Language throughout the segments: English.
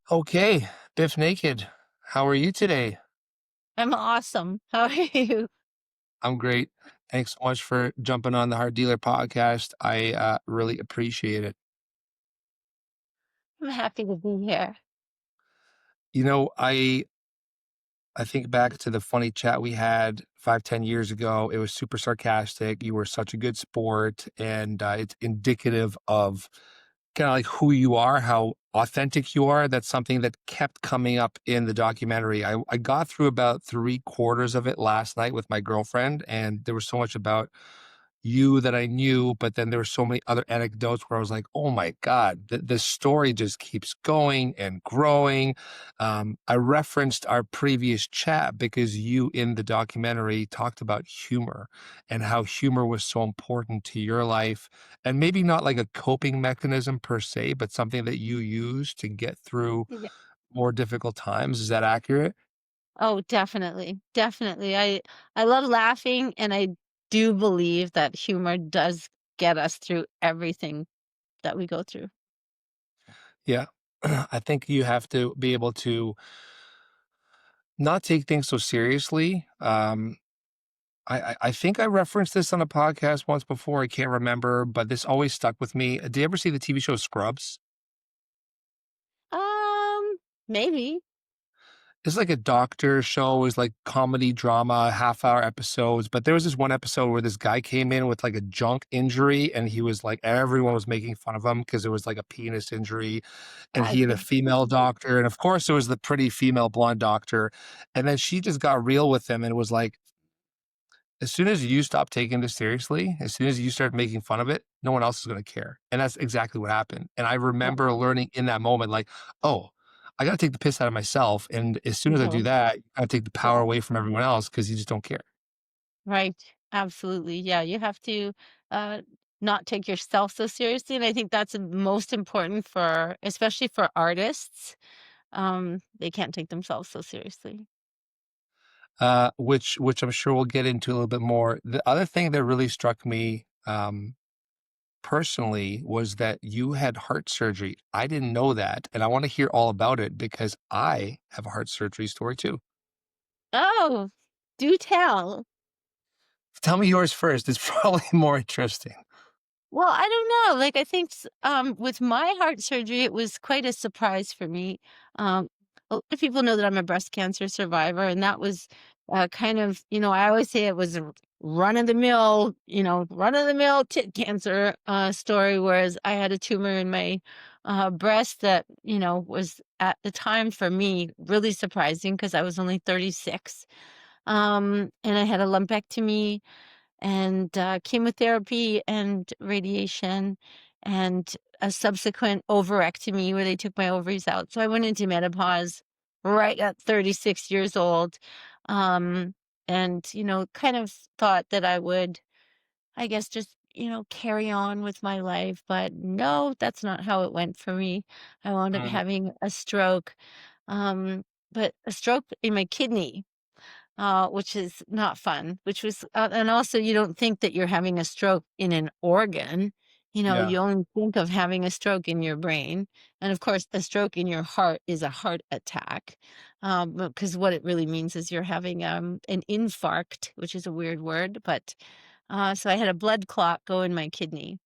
Okay, Bif Naked. How are you today? I'm awesome. How are you? I'm great. Thanks so much for jumping on the Hard Dealer podcast. I really appreciate it. I'm happy to be here. You know, I think back to the funny chat we had 5, 10 years ago. It was super sarcastic. You were such a good sport, and it's indicative of kind of like who you are, how authentic you are. That's something that kept coming up in the documentary. I got through about three-quarters of it last night with my girlfriend, and there was so much about you that I knew, but then there were so many other anecdotes where I was like, "Oh my god, this story just keeps going and growing." I referenced our previous chat because you in the documentary talked about humor and how humor was so important to your life, and maybe not like a coping mechanism per se, but something that you use to get through Yeah. more difficult times. Is that accurate? Oh, definitely. Definitely. I love laughing and I do believe that humor does get us through everything that we go through. Yeah. I think you have to be able to not take things so seriously. I think I referenced this on a podcast once before. I can't remember, but this always stuck with me. Did you ever see the TV show Scrubs? Um, Maybe. It's like a doctor show. It was like comedy drama, half-hour episodes. But there was this one episode where this guy came in with like a junk injury, and he was like everyone was making fun of him because it was like a penis injury, and I he had a think female doctor, and of course it was the pretty female blonde doctor, and then she just got real with him and was like, as soon as you stop taking this seriously, as soon as you start making fun of it, no one else is gonna care, and that's exactly what happened, and I remember learning in that moment, like, "Oh, I gotta take the piss out of myself, and as soon as I do Mhm. that, I take the power away from everyone else because you just don't care." Right. Absolutely. Yeah, you have to uh not take yourself so seriously. And I think that's most important for especially for artists. They can't take themselves so seriously. Which I'm sure we'll get into a little bit more. The other thing that really struck me, personally, was that you had heart surgery. I didn't know that, and I wanna hear all about it because I have a heart surgery story too. Oh, do tell. Tell me yours first, it's probably more interesting. Well, I don't know, like, I think with my heart surgery, it was quite a surprise for me. A lot of people know that I'm a breast cancer survivor, and that was, kind of I always say it was a run-of-the-mill, run-of-the-mill tit cancer, story, whereas I had a tumor in my, breast that, was, at the time, for me, really surprising because I was only 36. And I had a lumpectomy and chemotherapy and radiation and a subsequent ovarectomy where they took my ovaries out. So I went into menopause right at 36 years old. Um, and, kind of thought that I would, I guess, just, carry on with my life. But no, that's not how it went for me. I wound up Mm, having a stroke, um, but a stroke in my kidney, which is not fun, which was and also you don't think that you're having a stroke in an organ, yeah. you only think of having a stroke in your brain, and of course, a stroke in your heart is a heart attack, because what it really means is you're having, an infarct, which is a weird word, but, so I had a blood clot go in my kidney.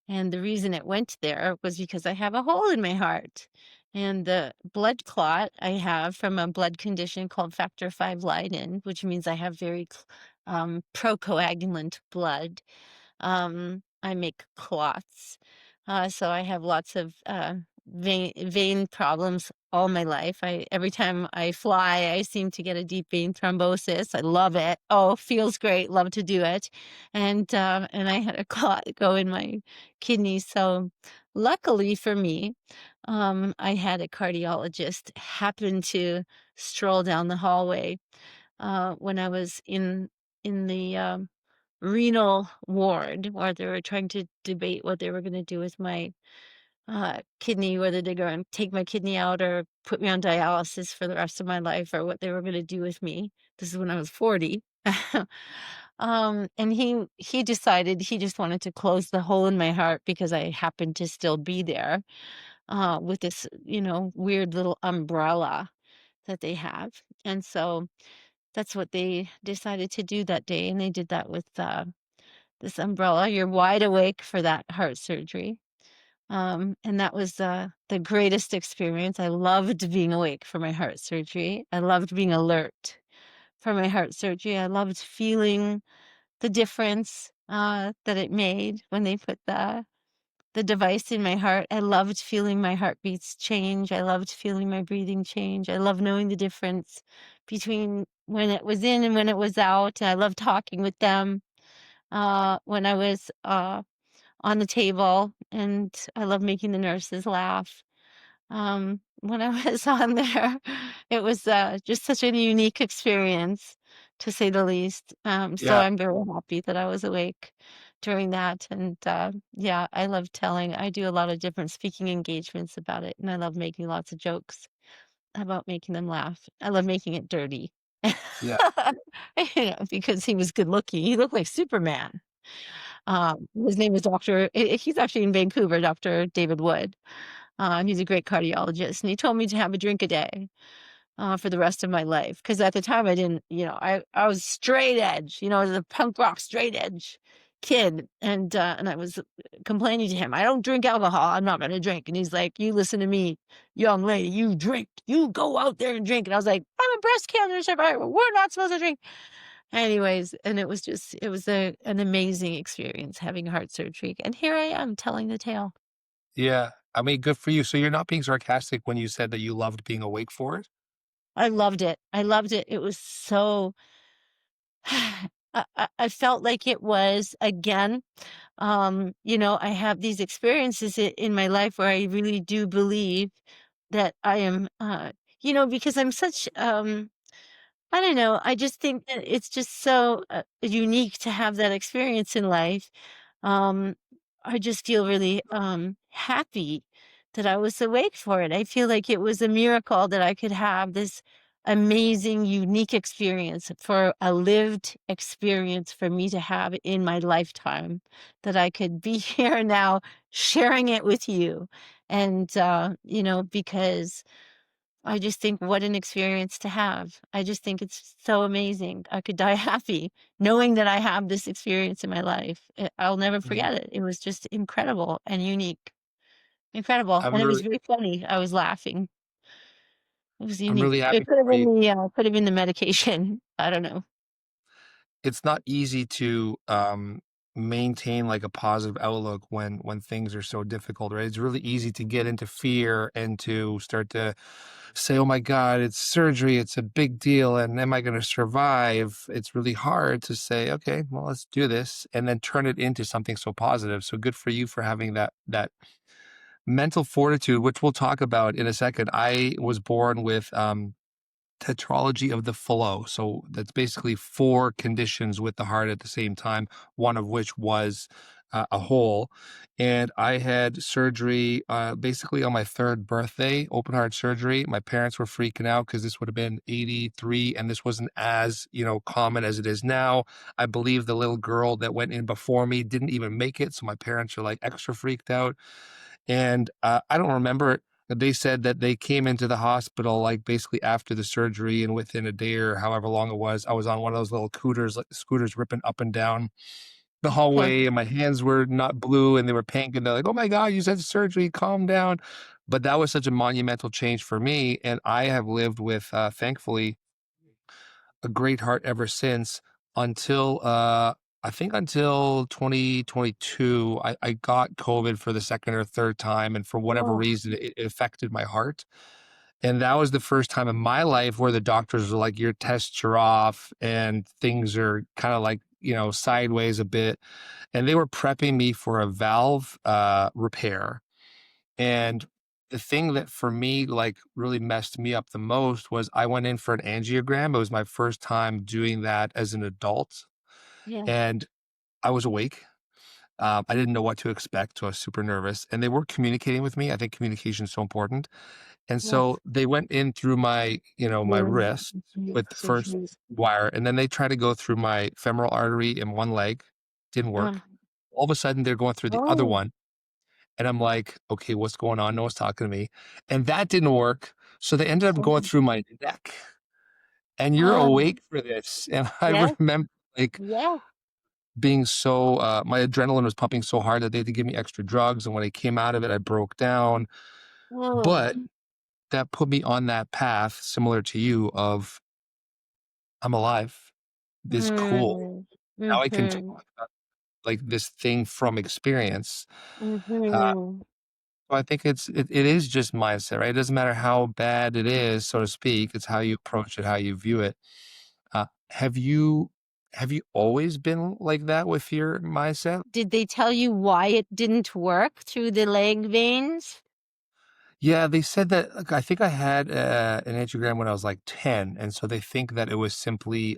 And the reason it went there was because I have a hole in my heart. And the blood clot I have from a blood condition called factor V Leiden, which means I have very procoagulant blood. I make clots. So I have lots of vein problems all my life. Every time I fly, I seem to get a deep vein thrombosis. I love it. Oh, feels great. Love to do it. And I had a clot go in my kidney. So luckily for me, I had a cardiologist happen to stroll down the hallway when I was in the renal ward where they were trying to debate what they were going to do with my kidney, whether they're going to take my kidney out or put me on dialysis for the rest of my life, or what they were going to do with me. This is when I was 40. And he decided he just wanted to close the hole in my heart because I happened to still be there. with this, weird little umbrella that they have. And so that's what they decided to do that day. And they did that with this umbrella. You're wide awake for that heart surgery. And that was the greatest experience. I loved being awake for my heart surgery. I loved being alert for my heart surgery. I loved feeling the difference that it made when they put the device in my heart. I loved feeling my heartbeats change. I loved feeling my breathing change. I love knowing the difference between when it was in and when it was out. I love talking with them when I was on the table, and I love making the nurses laugh. When I was on there, it was just such a unique experience, to say the least. So Yeah, I'm very happy that I was awake during that. And yeah, I love telling. I do a lot of different speaking engagements about it, and I love making lots of jokes about making them laugh. I love making it dirty. yeah, Because he was good looking. He looked like Superman. His name is he's actually in Vancouver, Dr. David Wood. He's a great cardiologist, and he told me to have a drink a day, for the rest of my life. Because at the time I didn't, I was straight edge, I was a punk rock straight edge kid, and I was complaining to him, "I don't drink alcohol, I'm not gonna drink." And he's like, "You listen to me, young lady, you drink. You go out there and drink." And I was like, "I'm a breast cancer survivor, we're not supposed to drink." Anyways, and it was an amazing experience having heart surgery, and here I am telling the tale. yeah. I mean, good for you. So you're not being sarcastic when you said that you loved being awake for it? I loved it. I loved it. It was so I felt like it was again, I have these experiences in my life where I really do believe that I am, because I'm such, I don't know, I just think that it's just so unique to have that experience in life. Um, I just feel really happy that I was awake for it. I feel like it was a miracle that I could have this amazing, unique experience, for a lived experience for me to have in my lifetime, that I could be here now sharing it with you. And, because I just think what an experience to have. I just think it's so amazing. I could die happy knowing that I have this experience in my life. I'll never Yeah. forget it. It was just incredible and unique. Incredible. I'm And it was really very funny. I was laughing. It was I'm really unique. It happy could have for you. been could have been the medication. I don't know. It's not easy to, maintain, like, a positive outlook when things are so difficult, right? It's really easy to get into fear and to start to say, "Oh my god, it's surgery, it's a big deal, and am I gonna survive?" It's really hard to say, "Okay, well, let's do this," and then turn it into something so positive. So good for you for having that mental fortitude, which we'll talk about in a second. I was born with, tetralogy of the flow. So that's basically four conditions with the heart at the same time, one of which was a hole. And I had surgery basically on my third birthday, open heart surgery. My parents were freaking out because this would have been 83 and this wasn't as, common as it is now. I believe the little girl that went in before me didn't even make it. So my parents are like extra freaked out. And I don't remember it. They said that they came into the hospital like basically after the surgery, and within a day or however long it was, I was on one of those little scooters ripping up and down the hallway, and my hands were not blue and they were pink. And they're like, "Oh my God, you just had surgery, calm down." But that was such a monumental change for me. And I have lived with, thankfully, a great heart ever since until I think until 2022. I got COVID for the second or third time, and for whatever Oh, reason, it affected my heart. And that was the first time in my life where the doctors were like, "Your tests are off, and things are kind of like sideways a bit." And they were prepping me for a valve repair. And the thing that for me, like, really messed me up the most was I went in for an angiogram. It was my first time doing that as an adult, yeah. and I was awake. I didn't know what to expect, so I was super nervous, and they weren't communicating with me. I think communication is so important. And so Yes. they went in through my Mm, wrist mhm, with the first surgeries. wire, and then they tried to go through my femoral artery in one leg. Didn't Uh, work. All of a sudden, they're going through the other oh, one, And I'm like, "Okay, what's going on?" No one's talking to me. And that didn't work, so they ended up going Mhm. through my neck. And you're Oh, awake for this. And I yes, remember, like, yes. being so, my adrenaline was pumping so hard that they had to give me extra drugs, and when I came out of it, I broke down. Oh. But that put me on that path similar to you of, "I'm alive. This is cool. Mm. Now I can Mhm. talk about, like, this thing from experience." Uh, Mhm. so I think it is just mindset, right? It doesn't matter how bad it is, so to speak, it's how you approach it, how you view it. Have you always been like that with your mindset? Did they tell you why it didn't work through the leg veins? Yeah, they said that, like, I think I had, an angiogram when I was, like, 10, and so they think that it was simply,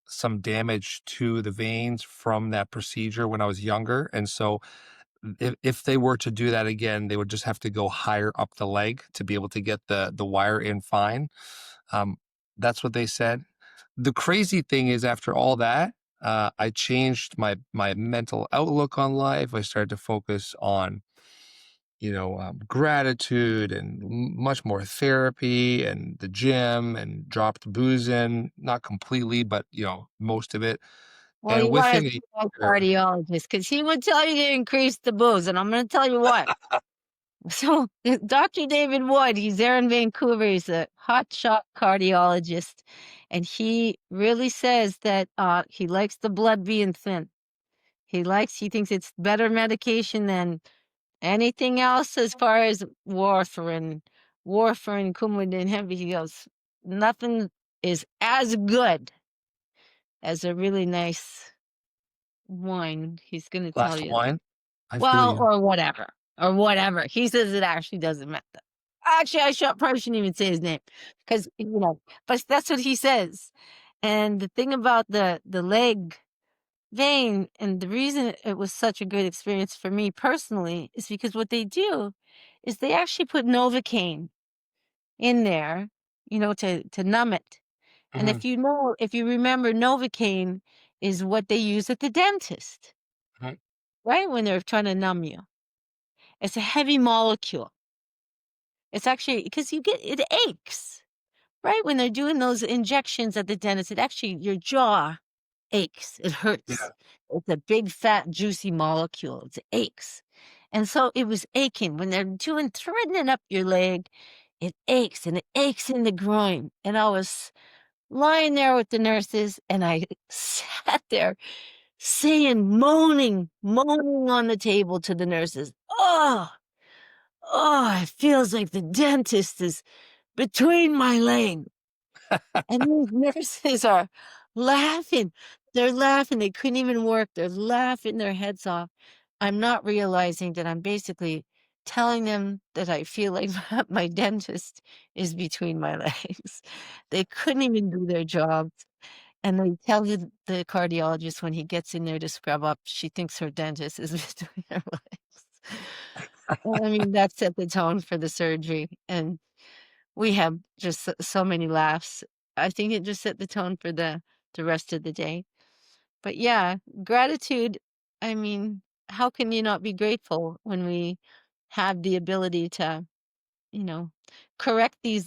some damage to the veins from that procedure when I was younger, and so if they were to do that again, they would just have to go higher up the leg to be able to get the wire in fine. Um, that's what they said. The crazy thing is after all that, I changed my mental outlook on life. I started to focus on, gratitude and much more therapy and the gym and dropped boozing, not completely, but most of it. Well, And you wanna within see a a year, cardiologist because he would tell you to increase the booze, and I'm gonna tell you what. So, Doctor David Wood, he's there in Vancouver, he's a hotshot cardiologist, and he really says that, he likes the blood being thin. He thinks it's better medication than anything else as far as warfarin, Coumadin, heavy, he goes, "Nothing is as good as a really nice wine," he's gonna tell glass of you. wine, I feel Well, you. or whatever. He says it actually doesn't matter. Actually, probably shouldn't even say his name because but that's what he says. And the thing about the leg vein, and the reason it was such a good experience for me personally is because what they do is they actually put Novocaine in there, to numb it. And Mhm, if you remember, Novocaine is what they use at the dentist, mhm, right? When they're trying to numb you. It's a heavy molecule. It's actually because it aches, right? When they're doing those injections at the dentist, it actually your jaw aches, it yeah. hurts. It's a big, fat, juicy molecule, it aches. And so it was aching when they're doing threading it up your leg, it aches, and it aches in the groin, and I was lying there with the nurses, and I sat there saying moaning on the table to the nurses, "Oh, oh, it feels like the dentist is between my legs." And these nurses are laughing. They're laughing, they couldn't even work, they're laughing their heads off. I'm not realizing that I'm basically telling them that I feel like my dentist is between my legs. They couldn't even do their jobs, and they tell the cardiologist when he gets in there to scrub up, she thinks her dentist is between her legs. I mean, that set the tone for the surgery, and we have just so many laughs. I think it just set the tone for the rest of the day. But yeah, gratitude, I mean, how can you not be grateful when we have the ability to, you know, correct these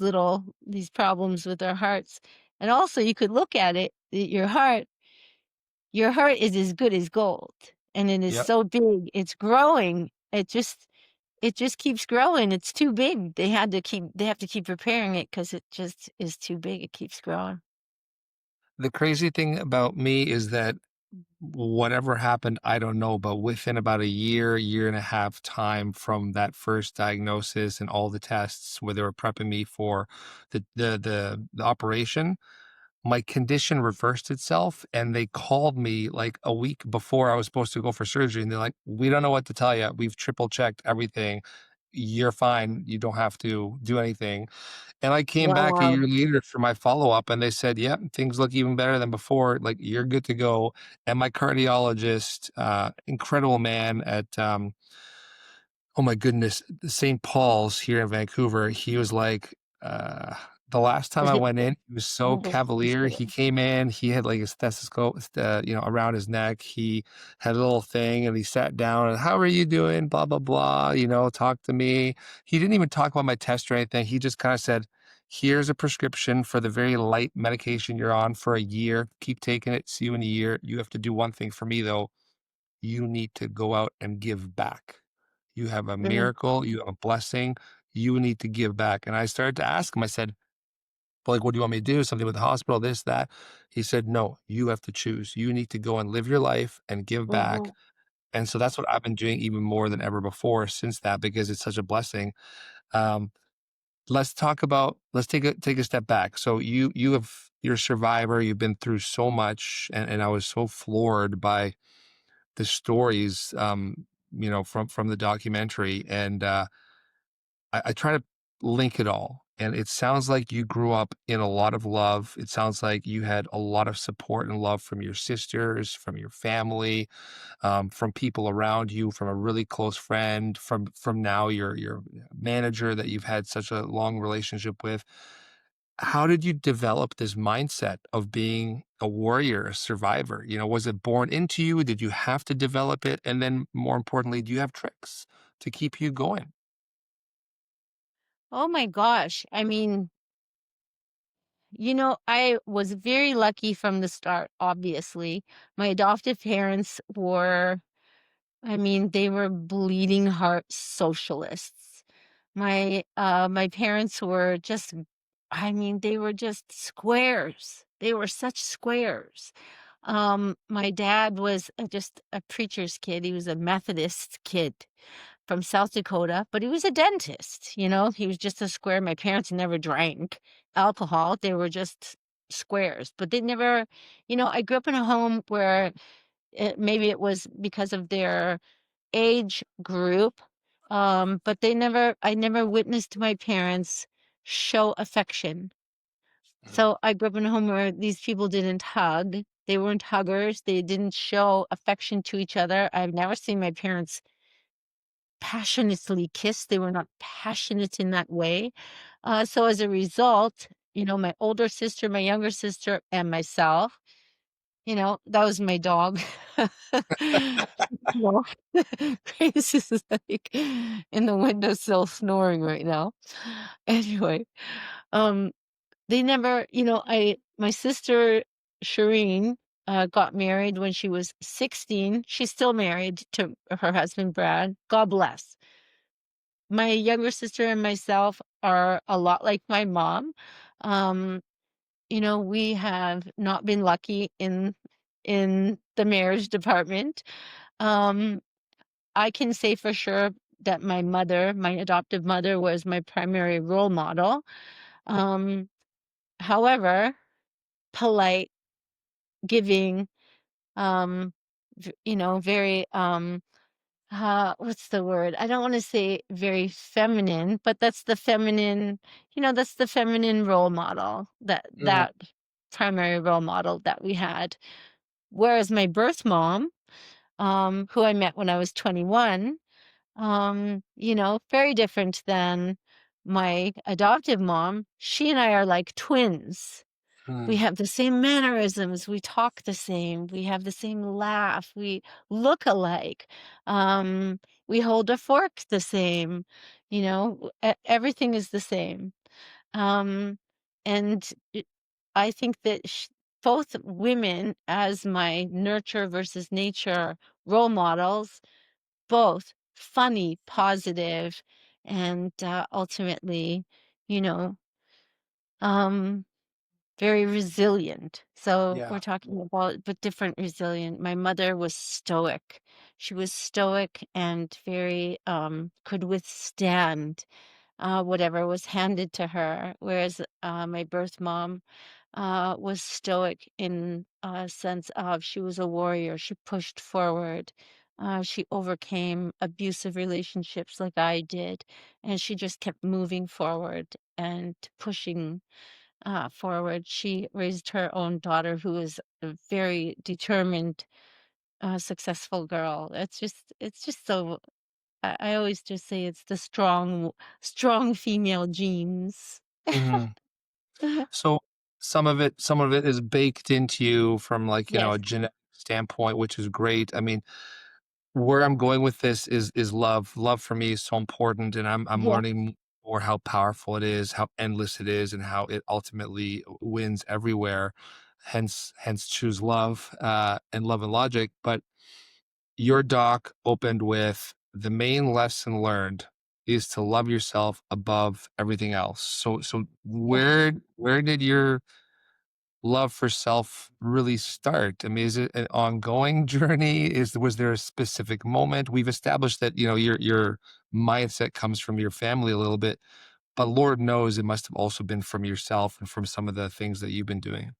problems with our hearts? And also you could look at it, your heart is as good as gold, and it is Yep. so big, it's growing. It just keeps growing, it's too big. They have to keep repairing it because it just is too big, it keeps growing. The crazy thing about me is that whatever happened, I don't know, but within about a year and a half time from that first diagnosis and all the tests where they were prepping me for the operation, my condition reversed itself, and they called me like a week before I was supposed to go for surgery, and they're like, "We don't know what to tell you. We've triple checked everything. You're fine. You don't have to do anything." And I came back a Wow. year later for my follow-up, and they said, "Yep, things look even better than before, like, you're good to go." And my cardiologist, incredible man at, oh my goodness, St. Paul's here in Vancouver, he was like, The last time I Was it went in, he was so oh, just cavalier. He kidding. came in, he had like a stethoscope, around his neck. He had a little thing and he sat down and, "How are you doing? Blah, blah, blah," "Talk to me." He didn't even talk about my test or anything. He just kind of said, "Here's a prescription for the very light medication you're on for a year. Keep taking it. See you in a year. You have to do one thing for me though. You need to go out and give back. You have a Mm, miracle. You have a blessing. You need to give back." And I started to ask him, I said, "But, like, what do you want me to do? Something with the hospital, this, that?" He said, "No, you have to choose. You need to go and live your life and give back." mhm. And so that's what I've been doing even more than ever before since that because it's such a blessing. Um, let's take a step back. So you're a survivor, you've been through so much, and I was so floored by the stories, from the documentary, and, I try to link it all. And it sounds like you grew up in a lot of love. It sounds like you had a lot of support and love from your sisters, from your family, from people around you, from a really close friend, from now your manager that you've had such a long relationship with. How did you develop this mindset of being a warrior, a survivor? Was it born into you? Did you have to develop it? And then more importantly, do you have tricks to keep you going? Oh my gosh. I mean, I was very lucky from the start, obviously. My adoptive parents were, I mean, they were bleeding heart socialists. My parents were just, I mean, they were just squares. They were such squares. My dad was just a preacher's kid. He was a Methodist kid from South Dakota, but he was a dentist, He was just a square. My parents never drank alcohol. They were just squares, but they never, I grew up in a home where maybe it was because of their age group, but I never witnessed my parents show affection. Mhm. So I grew up in a home where these people didn't hug. They weren't huggers. They didn't show affection to each other. I've never seen my parents passionately kiss. They were not passionate in that way. So as a result, my older sister, my younger sister, and myself, that was my dog. You know, Grace is like in the windowsill snoring right now. Anyway, um, they never, my sister Shireen got married when she was 16. She's still married to her husband Brad. God bless. My younger sister and myself are a lot like my mom. Um, we have not been lucky in the marriage department. Um, I can say for sure that my mother, my adoptive mother, was my primary role model. Um, however, polite, giving, very what's the word? I don't want to say very feminine, but that's the feminine role model Mhm. that primary role model that we had. Whereas my birth mom, who I met when I was 21, very different than my adoptive mom. She and I are like twins. We Mhm. have the same mannerisms, we talk the same, we have the same laugh, we look alike, um, we hold a fork the same, everything is the same. Um, and I think that both women, as my nurture versus nature role models, both funny, positive, and ultimately, you know, um, very resilient. So Yeah. we're talking about but different resilient. My mother was stoic. She was stoic and very could withstand whatever was handed to her, whereas my birth mom was stoic in a sense of she was a warrior. She pushed forward. She overcame abusive relationships like I did, and she just kept moving forward and pushing forward. She raised her own daughter who is a very determined, successful girl. It's just so I always just say it's the strong female genes. Mhm. So some of it is baked into you from like, Yes, a genetic standpoint, which is great. I mean, where I'm going with this is love. Love for me is so important, and I'm yes. learning more how powerful it is, how endless it is, and how it ultimately wins everywhere. Hence choose love, and love and logic. But your doc opened with the main lesson learned is to love yourself above everything else. So where did your love for self really start? I mean, is it an ongoing journey? Was there a specific moment? We've established that, your mindset comes from your family a little bit, but Lord knows it must have also been from yourself and from some of the things that you've been doing.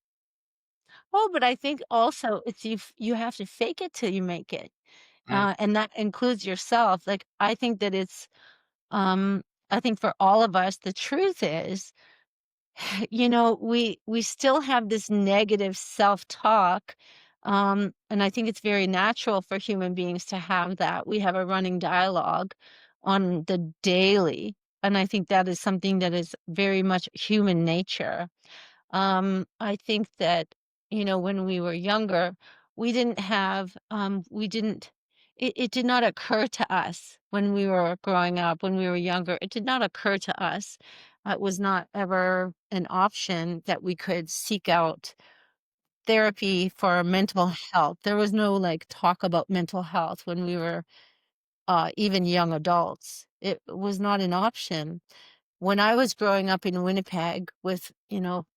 Oh, but I think also it's you have to fake it till you make it, Mm, and that includes yourself. Like, I think that um I think for all of us, the truth is, we still have this negative self-talk, and I think it's very natural for human beings to have that. We have a running dialogue on the daily, and I think that is something that is very much human nature. I think that, when we were younger, we didn't, it did not occur to us when we were growing up, when we were younger, it did not occur to us. It was not ever an option that we could seek out therapy for mental health. There was no like talk about mental health when we were even young adults. It was not an option. When I was growing up in Winnipeg with,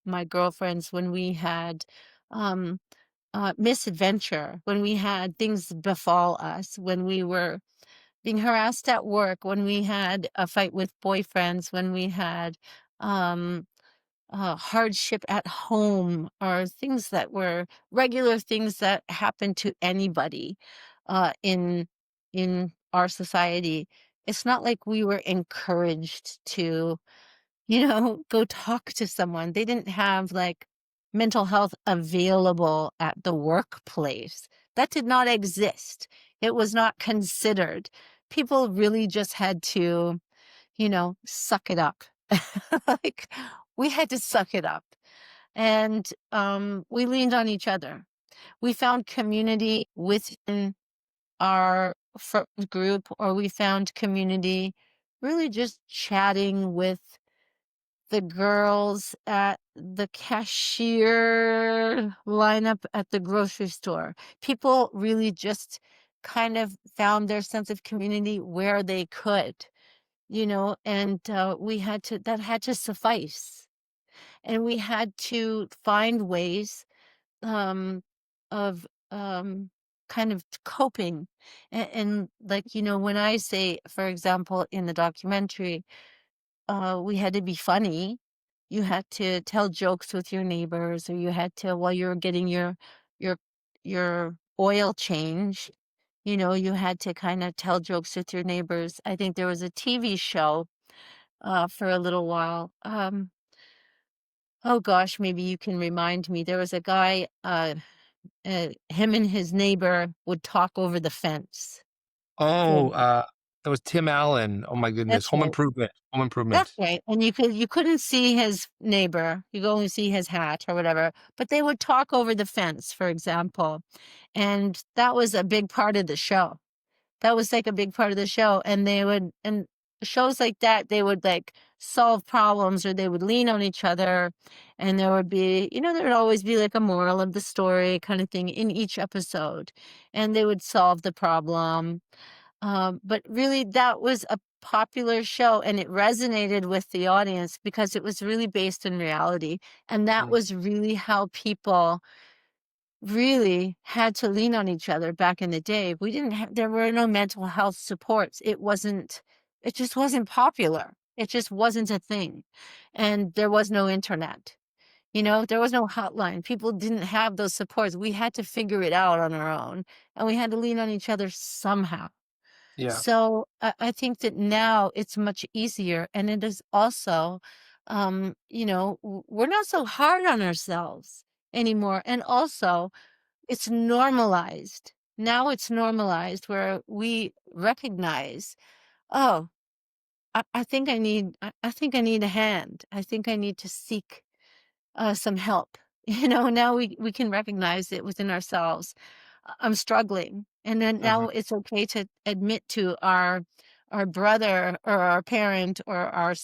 my girlfriends, when we had, um, misadventure, when we had things befall us, when we were being harassed at work, when we had a fight with boyfriends, when we had, um, hardship at home, or things that were regular things that happen to anybody, in our society. It's not like we were encouraged to go talk to someone. They didn't have, like, mental health available at the workplace. That did not exist. It was not considered. People really just had to, suck it up. Like, we had to suck it up, and, we leaned on each other. We found community within our group, or we found community really just chatting with the girls at the cashier lineup at the grocery store. People really just kind of found their sense of community where they could, and that had to suffice. And we had to find ways um, of kind of coping. And like, when I say, for example, in the documentary, we had to be funny. You had to tell jokes with your neighbors, or you had to, while you were getting your your oil change, you had to kind of tell jokes with your neighbors. I think there was a TV show for a little while. Oh gosh, maybe you can remind me. There was a guy, him and his neighbor would talk over the fence. For Oh, that was Tim Allen. Oh my goodness. That's Home right. Improvement. Home That's Improvement. right, and you couldn't see his neighbor, you could only see his hat or whatever, but they would talk over the fence, for example, and that was a big part of the show. That was, like, a big part of the show, and shows like that, they would, like, solve problems, or they would lean on each other, and there would be there would always be, like, a moral of the story kinda thing in each episode, and they would solve the problem. But really, that was a popular show, and it resonated with the audience because it was really based in reality, and that Mm, was really how people really had to lean on each other back in the day. We didn't have There were no mental health supports. It just wasn't popular. It just wasn't a thing, and there was no internet. There was no hotline. People didn't have those supports. We had to figure it out on our own, and we had to lean on each other somehow. yeah. So I think that now it's much easier, and it is also, we're not so hard on ourselves anymore. And also, it's normalized. Now it's normalized where we recognize, oh, I think I need a hand. I think I need to seek. some help. Now we can recognize it within ourselves. I'm struggling, and then Mhm. now it's okay to admit to our brother or our parent or our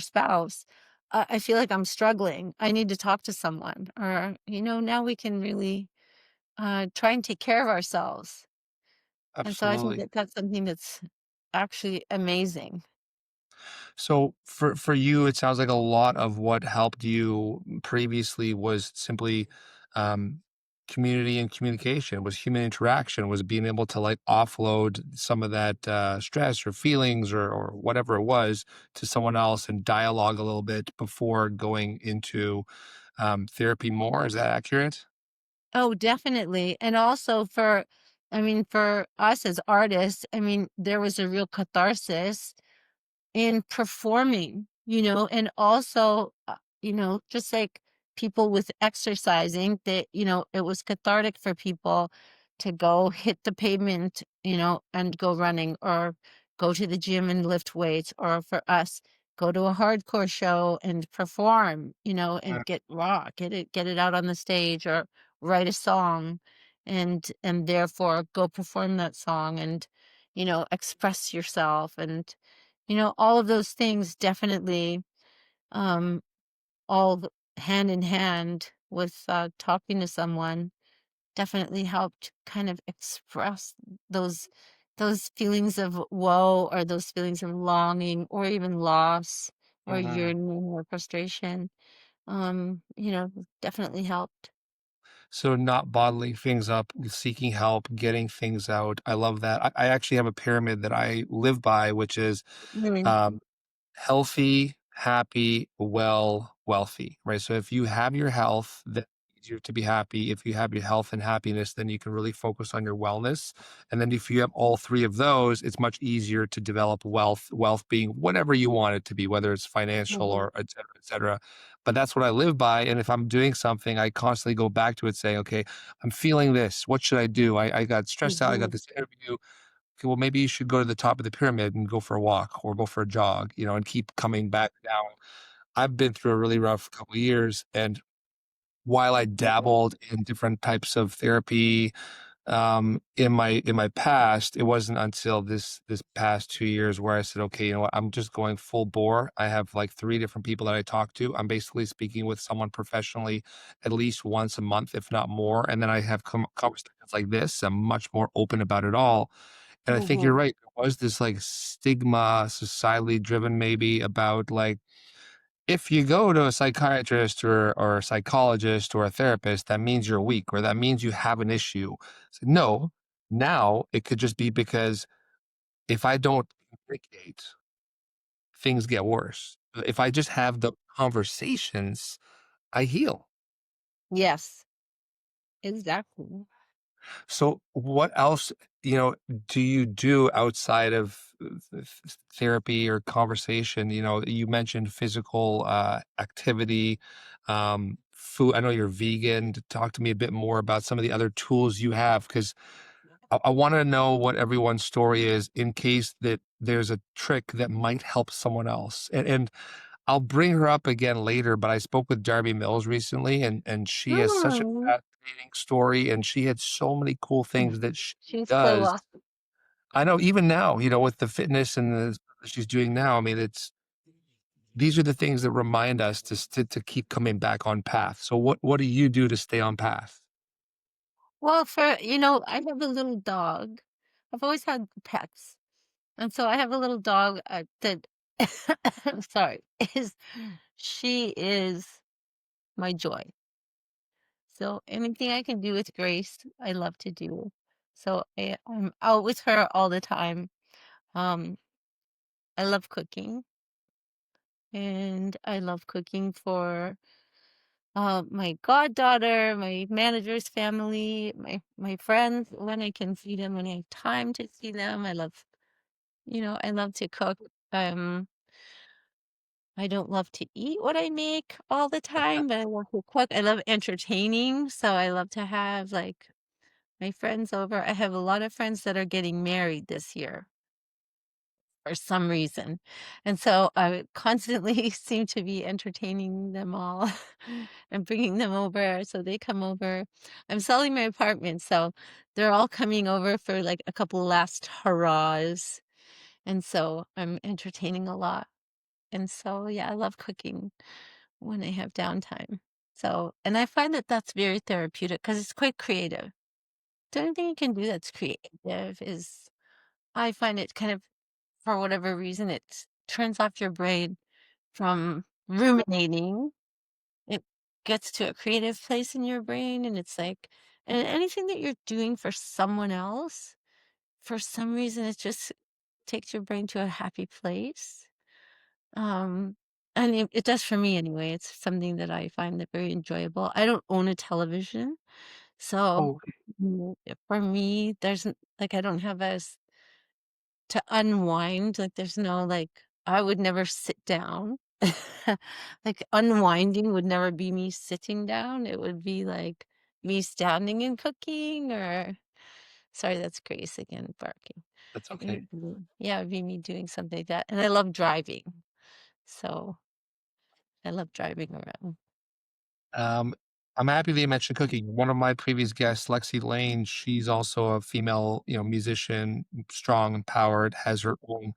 spouse, I feel like I'm struggling. I need to talk to someone, or now we can really try and take care of ourselves. And so I think Absolutely. that that's something that's actually amazing. So for you, it sounds like a lot of what helped you previously was simply um, community and communication, was human interaction, was being able to like offload some of that stress or feelings or whatever it was to someone else and dialogue a little bit before going into therapy more. Is that accurate? Oh, definitely. And also for us as artists, I mean, there was a real catharsis in performing, and also, just like people with exercising, that, it was cathartic for people to go hit the pavement, and go running, or go to the gym and lift weights, or for us, go to a hardcore show and perform, and get raw, get it out on the stage, or write a song and therefore go perform that song and, express yourself and all of those things definitely, um, hand in hand with, talking to someone definitely helped kind of express those those feelings of woe or those feelings of longing or even loss or Mhm. yearning or frustration, definitely helped. So not bottling things up, seeking help, getting things out. I love that. I actually have a pyramid that I live by, which is Really. um, healthy, happy, well, wealthy, right? So if you have your health, then it's easier to be happy. If you have your health and happiness, then you can really focus on your wellness. And then if you have all three of those, it's much easier to develop wealth, wealth being whatever you want it to be, whether it's financial Mhm. or et cetera, et cetera. But that's what I live by. And if I'm doing something, I constantly go back to it saying, okay, I'm feeling this. What should I do? I got stressed out. I got Mhm. this interview. Okay, well, maybe you should go to the top of the pyramid and go for a walk or go for a jog, and keep coming back down. I've been through a really rough couple of years, and while I dabbled in different types of therapy, in my past, it wasn't until this past 2 years where I said, okay, you know what, I'm just going full bore. I have like three different people that I talk to. I'm basically speaking with someone professionally at least once a month, if not more. And then I have conversations like this. I'm much more open about it all. And I think you're Mhm. right. There was this like stigma, societally driven maybe about like if you go to a psychiatrist or a psychologist or a therapist, that means you're weak or that means you have an issue. So, no, now it could just be because if I don't communicate, things get worse. If I just have the conversations, I heal. Yes, exactly. So what else, you know, do you do outside of therapy or conversation? You mentioned physical activity, food. I know you're vegan. Talk to me a bit more about some of the other tools you have, because I want to know what everyone's story is in case that there's a trick that might help someone else. And I'll bring her up again later, but I spoke with Darby Mills recently, and she has such a Mm. fascinating story, and she had so many cool Mm. things that she She's so does. awesome. I know even now, with the fitness and the that she's doing now, I mean, these are the things that remind us to keep coming back on path. So what do you do to stay on path? Well, I have a little dog. I've always had pets. And so I have a little dog that, sorry, is she is my joy. So anything I can do with Grace, I love to do. So I'm out with her all the time. Um, I love cooking, and I love cooking for my goddaughter, my manager's family, my friends when I can see them, when I have time to see them. I love to cook. Um, I don't love to eat what I make all the time, but I love to cook. I love entertaining, so I love to have like my friends over. I have a lot of friends that are getting married this year. for some reason. And so I constantly seem to be entertaining them all and bringing them over. So they come over. I'm selling my apartment, so they're all coming over for like a couple last hurrahs. And so I'm entertaining a lot. And so, yeah, I love cooking when I have downtime. So, and I find that that's very therapeutic because it's quite creative. The only thing you can do that's creative is I find it kind of, for whatever reason, it turns off your brain from ruminating. It gets to a creative place in your brain, and it's like, and anything that you're doing for someone else, for some reason, it just takes your brain to a happy place. Um, and it does for me anyway. It's something that I find that very enjoyable. I don't own a television, so Oh, for me, like I don't have to unwind. Like there's no like I would never sit down. Like unwinding would never be me sitting down. It would be like me standing and cooking or sorry, that's Grace again barking. that's okay. Yeah, it'd be me doing something like that. And I love driving. So I love driving around. Um, I'm happy that you mentioned cooking. One of my previous guests, Lexi Lane, she's also a female, musician, strong, empowered, has her own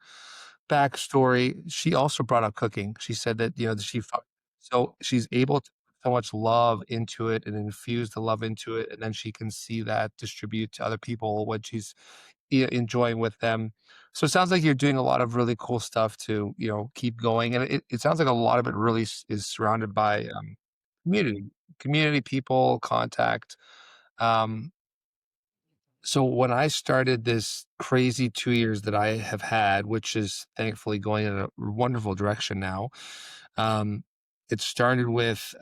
backstory. She also brought up cooking. She said that, that so she's able to put so much love into it and infuse the love into it, and then she can see that distribute to other people when she's enjoying with them. So it sounds like you're doing a lot of really cool stuff to, keep going. And it sounds like a lot of it really is surrounded by community, community people, contact. Um, so when I started this crazy 2 years that I have had, which is thankfully going in a wonderful direction now, um, it started with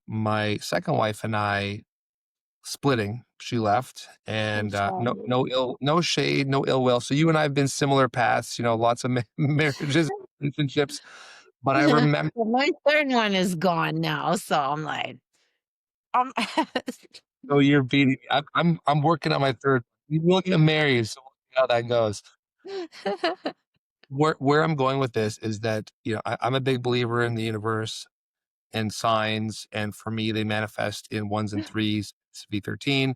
my second wife and I splitting. She left, I'm and sorry. no shade, no ill will. So you and I have been similar paths, lots of marriages, relationships. But I remember, Well, my third one is gone now, so I'm like, um, so you're beating me. I'm working on my third. We will get married, so we'll see how that goes. Where I'm going with this is that I'm a big believer in the universe and signs, and for me, they manifest in ones and threes, it's V13,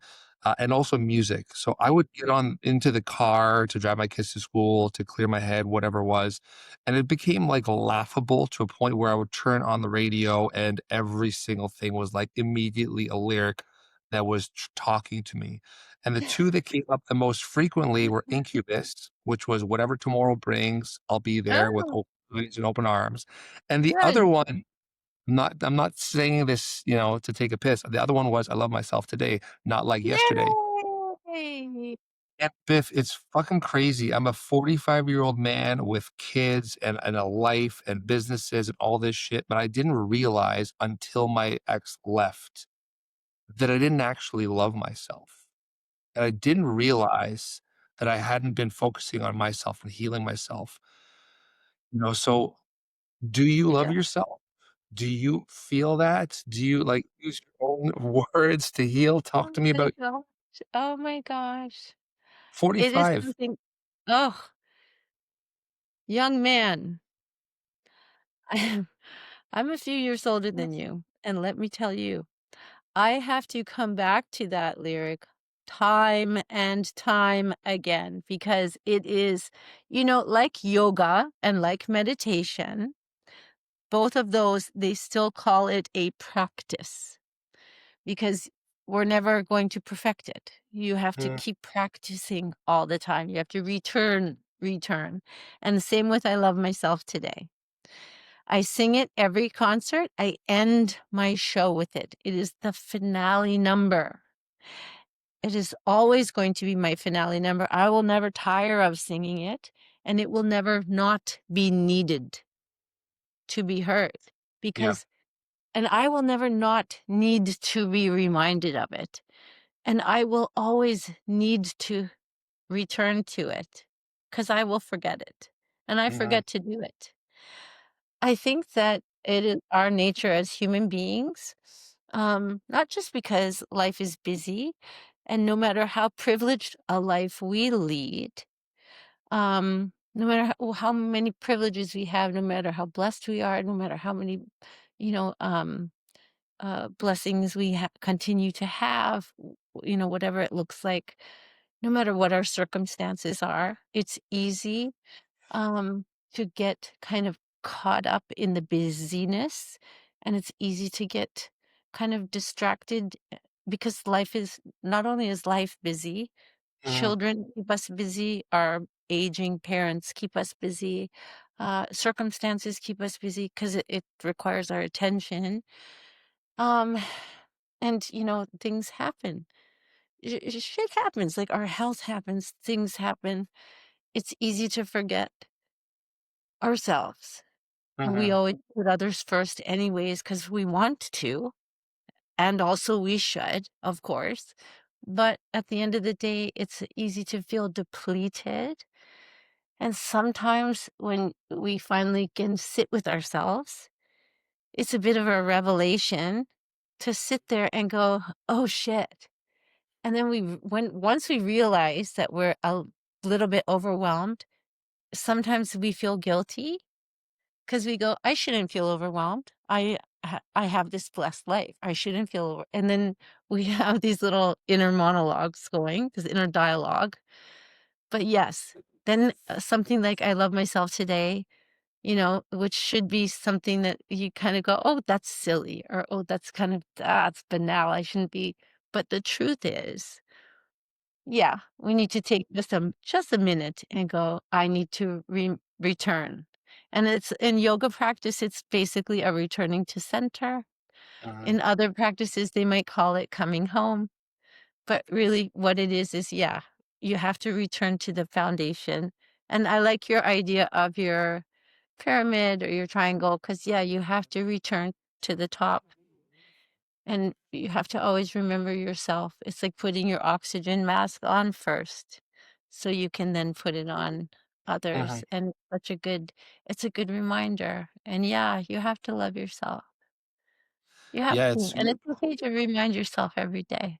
and also music. So I would get on into the car to drive my kids to school, to clear my head, whatever it was, and it became like laughable to a point where I would turn on the radio and every single thing was like immediately a lyric that was talking to me. And the two that came up the most frequently were Incubus, which was whatever tomorrow brings, I'll be there with Oh, open eyes and open arms. And the other good. one, I'm not saying this, to take a piss. The other one was I love myself today, not like yesterday. Yay! And Biff, it's fucking crazy. I'm a 45-year-old man with kids and a life and businesses and all this shit, but I didn't realize until my ex left that I didn't actually love myself. And I didn't realize that I hadn't been focusing on myself and healing myself. So do you love Yeah. yourself? Do you feel that? Do you, like, use your own words to heal? Talk Oh to me my about gosh. Oh my gosh. It is 45. something oh, young man. I'm a few years older than you, and let me tell you, I have to come back to that lyric time and time again because it is, like yoga and like meditation, both of those, they still call it a practice because we're never going to perfect it. You have to Mm, keep practicing all the time. You have to return, return. And the same with I Love Myself Today. I sing it every concert. I end my show with it. It is the finale number. It is always going to be my finale number. I will never tire of singing it, and it will never not be needed to be heard yeah, because, and I will never not need to be reminded of it. And I will always need to return to it because I will forget it and I mhm, forget to do it. I think that it is our nature as human beings, not just because life is busy and no matter how privileged a life we lead, No matter how many privileges we have, no matter how blessed we are, no matter how many, you know, blessings we continue to have, whatever it looks like, no matter what our circumstances are, it's easy to get kind of caught up in the busyness, and it's easy to get kind of distracted because life is not only is life busy, Mhm, children keep us busy, our aging parents keep us busy, circumstances keep us busy because it requires our attention. Um, and things happen. Shit happens, like our health happens, things happen. It's easy to forget ourselves. We mhm, always put others first anyways because we want to, and also we should, of course. But at the end of the day, it's easy to feel depleted. And sometimes when we finally can sit with ourselves, it's a bit of a revelation to sit there and go, "Oh shit." And then when once we realize that we're a little bit overwhelmed, sometimes we feel guilty. 'Cause we go, "I shouldn't feel overwhelmed. I have this blessed life. I shouldn't feel over," and then we have these little inner monologues going, this inner dialogue. But yes, then, something like "I love myself today," which should be something that you kinda go, "Oh, that's silly," or, "Oh, that's banal. I shouldn't be," but the truth is, yeah, we need to take just a minute and go, "I need to return." And it's in yoga practice, it's basically a returning to center. mhm. In other practices, they might call it coming home, but really what it is, yeah, you have to return to the foundation. And I like your idea of your pyramid or your triangle, because yeah, you have to return to the top. And you have to always remember yourself. It's like putting your oxygen mask on first, so you can then put it on Mhm. others, and it's a good reminder, and yeah, you have to love yourself. You have Yeah, to, it's and it's okay to remind yourself every day.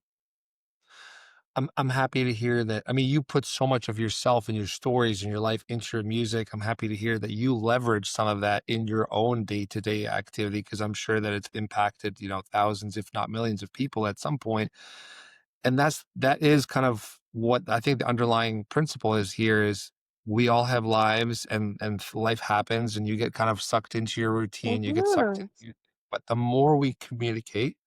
I'm happy to hear that. I mean, you put so much of yourself and your stories and your life into your music. I'm happy to hear that you leverage some of that in your own day-to-day activity because I'm sure that it's impacted, thousands, if not millions of people at some point. And that is kind of what I think the underlying principle is here is we all have lives and life happens and you get kind of sucked into your routine, you get sucked Mhm. in, but the more we communicate,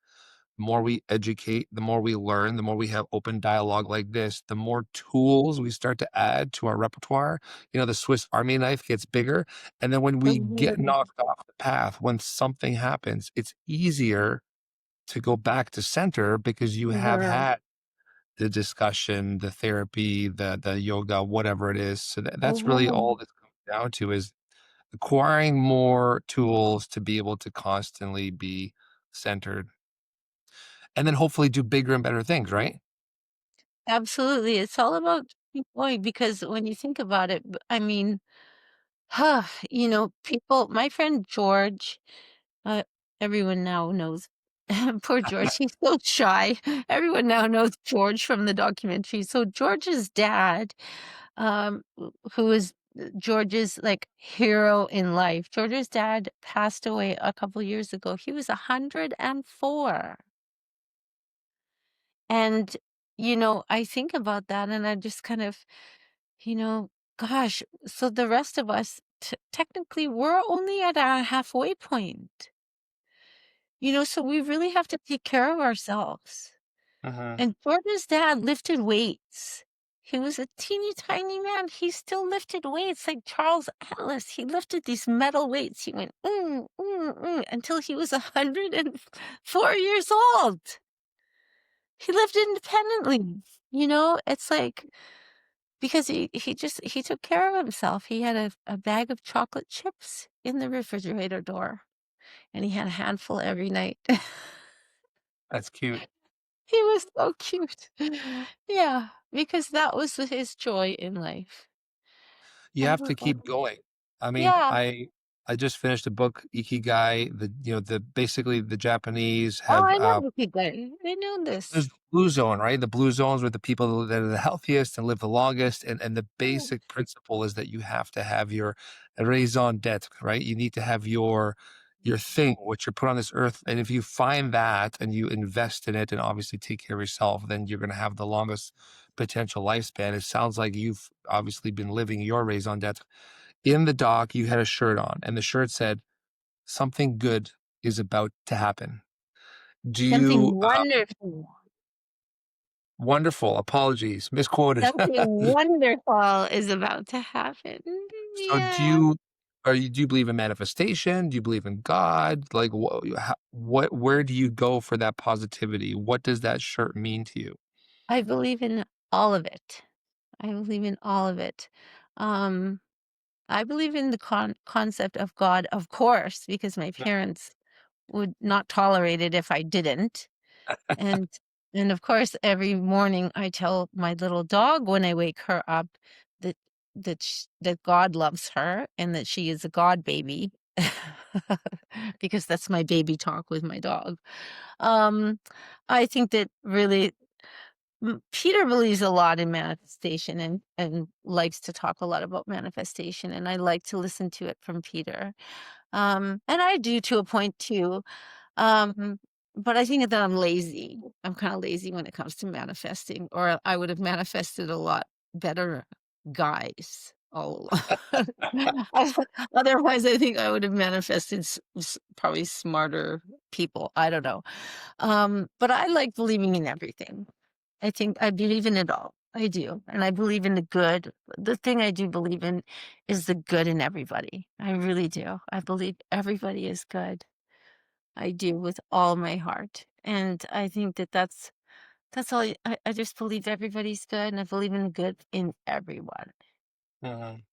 the more we educate, the more we learn, the more we have open dialogue like this, the more tools we start to add to our repertoire. The Swiss Army knife gets bigger. And then when we get Mhm. knocked off the path, when something happens, it's easier to go back to center because you have Mhm. had the discussion, the therapy, the yoga, whatever it is. So that's really all Mhm. this comes down to is acquiring more tools to be able to constantly be centered and then hopefully do bigger and better things, right? Absolutely, it's all about keep going because when you think about it, I mean, people my friend George, uh, everyone now knows poor George, he's so shy. Everyone now knows George from the documentary. So George's dad, who is George's, like, hero in life, George's dad passed away a couple years ago. He was 104. And, I think about that and I just kind of, you know, gosh, so the rest of us, technically, we're only at our halfway point. So we really have to take care of ourselves. Mhm. And Jordan's dad lifted weights. He was a teeny tiny man. He still lifted weights like Charles Atlas. He lifted these metal weights. He went, until he was 104 years old. He lived independently. It's like, because he took care of himself. He had a bag of chocolate chips in the refrigerator door, and he had a handful every night. That's cute. He was so cute. Yeah, because that was his joy in life. You And have we're to going, keep going. I mean, yeah, I just finished a book, Ikigai. The basically the Japanese Oh, have I know Ikigai. I know there's this. the blue zone, right? The blue zones were the people that are the healthiest and live the longest. And the Oh, basic principle is that you have to have your raison d'être, right? You need to have your thing, what you're put on this earth. And if you find that and you invest in it and obviously take care of yourself, then you're going to have the longest potential lifespan. It sounds like you've obviously been living your raison d'être. In the doc, you had a shirt on, and the shirt said, "Something good is about to happen." Do something you, wonderful. wonderful, apologies, misquoted. Something wonderful is about to happen. So Yeah. do you believe in manifestation? Do you believe in God? Like, where do you go for that positivity? What does that shirt mean to you? I believe in all of it. I believe in all of it. Um, I believe in the concept of God, of course, because my parents would not tolerate it if I didn't. And and of course, every morning I tell my little dog when I wake her up that that God loves her and that she is a God baby. Because that's my baby talk with my dog. Um, I think that really Peter believes a lot in manifestation and likes to talk a lot about manifestation, and I like to listen to it from Peter. And I do to a point too. Um, but I think that I'm lazy. I'm kinda lazy when it comes to manifesting, or I would have manifested a lot better guys all along. Otherwise, I think I would have manifested probably smarter people. I don't know. But I like believing in everything. I think I believe in it all. I do. And I believe in the good. The thing I do believe in is the good in everybody. I really do. I believe everybody is good. I do with all my heart. And I think that that's all I just believe everybody's good and I believe in the good in everyone. Mhm.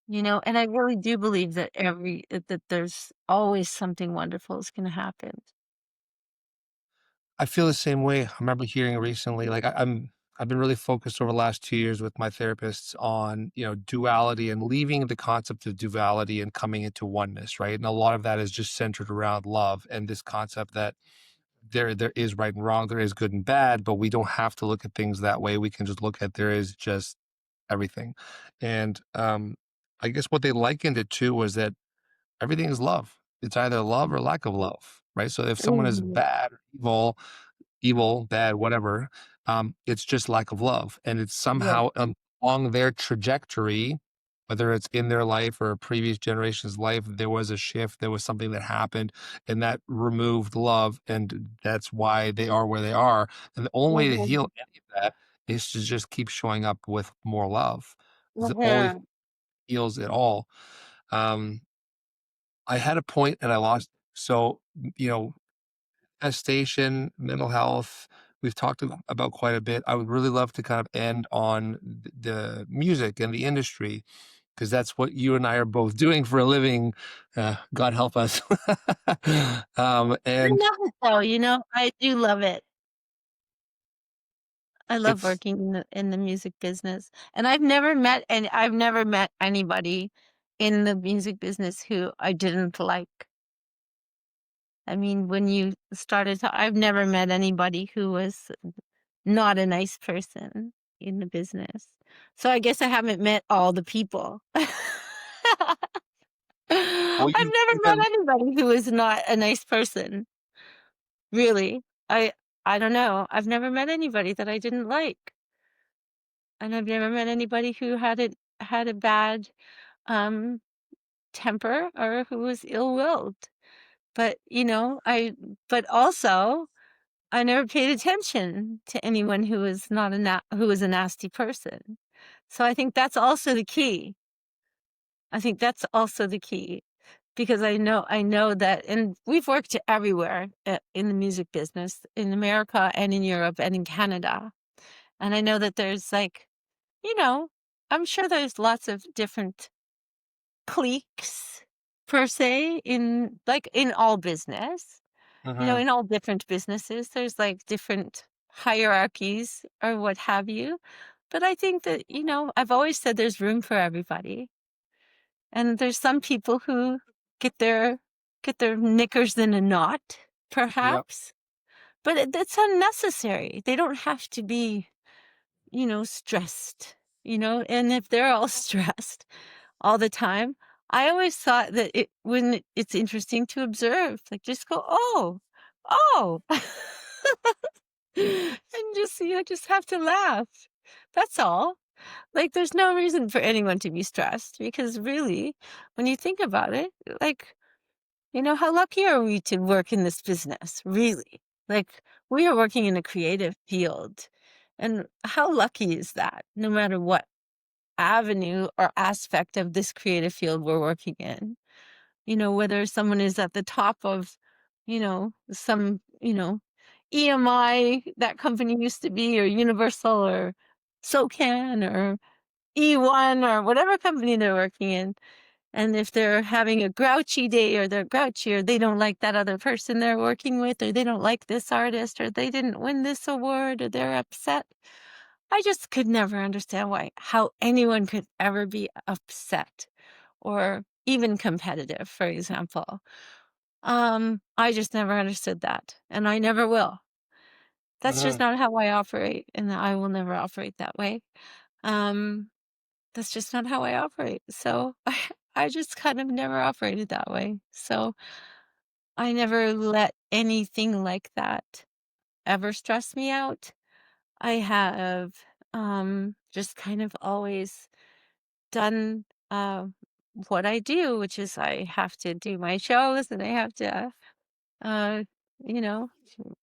And I really do believe that that there's always something wonderful is going to happen. I feel the same way. I remember hearing recently, like I've been really focused over the last 2 years with my therapists on, duality and leaving the concept of duality and coming into oneness, right? And a lot of that is just centered around love and this concept that there is right and wrong, there is good and bad, but we don't have to look at things that way. We can just look at there is just everything. And I guess what they likened it to was that everything is love. It's either love or lack of love, right? So if someone is Mhm. bad or evil, bad, whatever, it's just lack of love. And it's Yeah. somehow along their trajectory, whether it's in their life or a previous generation's life, there was a shift, there was something that happened, and that removed love. And that's why they are where they are. And the only way to Mhm. heal any of that is to just keep showing up with more love. It's the only thing Mhm. that heals it all. Um, I had a point and I lost. So, gestation, mental health, we've talked about quite a bit. I would really love to kind of end on the music and the industry because that's what you and I are both doing for a living. God help us. I And love it though, I do love it. I love it's working in the music business, and I've never met anybody in the music business who I didn't like. I mean, when you started to I've never met anybody who was not a nice person in the business. So I guess I haven't met all the people. well, I've never you've met been anybody who is not a nice person, really. I don't know. I've never met anybody that I didn't like. And I've never met anybody who had a bad, um, temper or who was ill-willed. But, but also, I never paid attention to anyone who was not who was a nasty person. So I think that's also the key. I think that's also the key because I know that and we've worked everywhere, in the music business, in America and in Europe and in Canada. And I know that there's, like, you know, I'm sure there's lots of different cliques per se in all business. mhm. In all different businesses, there's like different hierarchies or what have you. But I think that, I've always said there's room for everybody. And there's some people who get their knickers in a knot, Yep. perhaps, but that's unnecessary. They don't have to be, stressed, and if they're all stressed all the time, I always thought that it's interesting to observe, like, just go, "Oh, oh," and just have to laugh. That's all. Like, there's no reason for anyone to be stressed because really, when you think about it, like, how lucky are we to work in this business, really? Like, we are working in a creative field. And how lucky is that, no matter what avenue or aspect of this creative field we're working in? Whether someone is at the top of, some, EMI, that company used to be, or Universal, or SOCAN, or E1, or whatever company they're working in. And if they're having a grouchy day, or they're grouchy, or they don't like that other person they're working with, or they don't like this artist, or they didn't win this award, or they're upset. I just could never understand how anyone could ever be upset or even competitive, for example. I just never understood that, and I never will. That's just Mhm. not how I operate, and I will never operate that way. Um, that's just not how I operate. So I just kind of never operated that way. So I never let anything like that ever stress me out. I have just kind of always done what I do, which is I have to do my shows, and I have to uh you know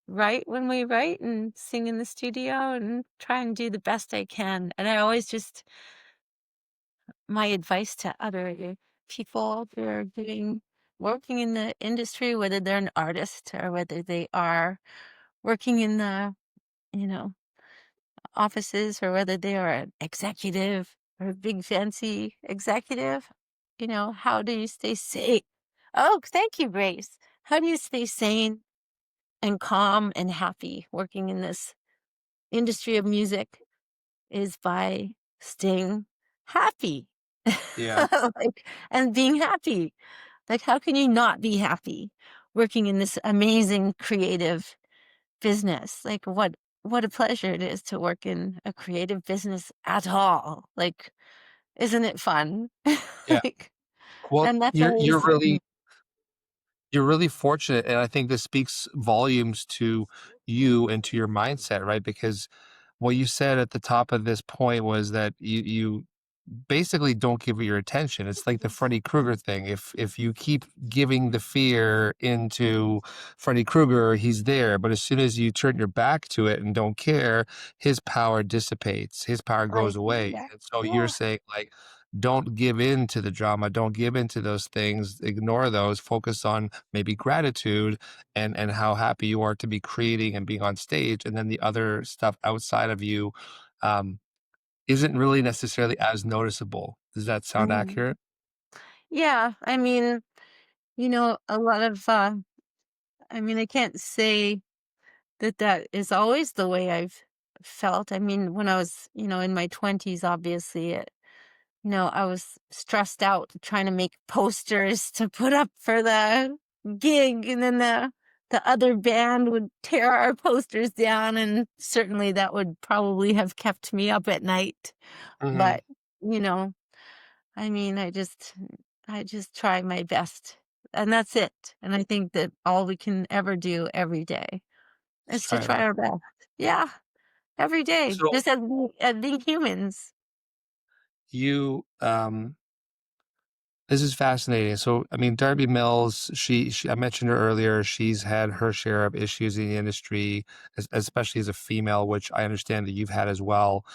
write when we write, and sing in the studio, and try and do the best I can. And I always just my advice to other people who are working in the industry, whether they're an artist or whether they are working in the, you know, offices, or whether they are an executive or a big fancy executive, how do you stay sane? Oh, thank you, Grace. How do you stay sane and calm and happy working in this industry of music? Is by staying happy. Yeah. Like, and being happy. Like, how can you not be happy working in this amazing creative business? Like, what a pleasure it is to work in a creative business at all. Like, isn't it fun? Yeah. Like, Well, and that's you're always you're really you're really fortunate, and I think this speaks volumes to you and to your mindset, right? Because what you said at the top of this point was that you basically don't give it your attention. It's like the Freddy Krueger thing. If you keep giving the fear into Freddy Krueger, he's there. But as soon as you turn your back to it and don't care, his power dissipates. His power I goes hear away. that. And so you're Yeah. saying like, don't give in to the drama. Don't give in to those things. Ignore those. Focus on maybe gratitude and how happy you are to be creating and being on stage. And then the other stuff outside of you, um, isn't really necessarily as noticeable. Does that sound Mhm. accurate? Yeah. I mean, a lot of, I can't say that is always the way I've felt. I mean, when I was, in my 20s, obviously, I was stressed out trying to make posters to put up for the gig, and then the other band would tear our posters down, and certainly that would probably have kept me up at night. Mhm. But, you know, I just try my best, and that's it. And I think that all we can ever do every day Let's is to try try that. our best. Yeah, every day, So just as being humans. you, this is fascinating. So, I mean, Darby Mills, she I mentioned her earlier. She's had her share of issues in the industry, especially as a female, which I understand that you've had as well.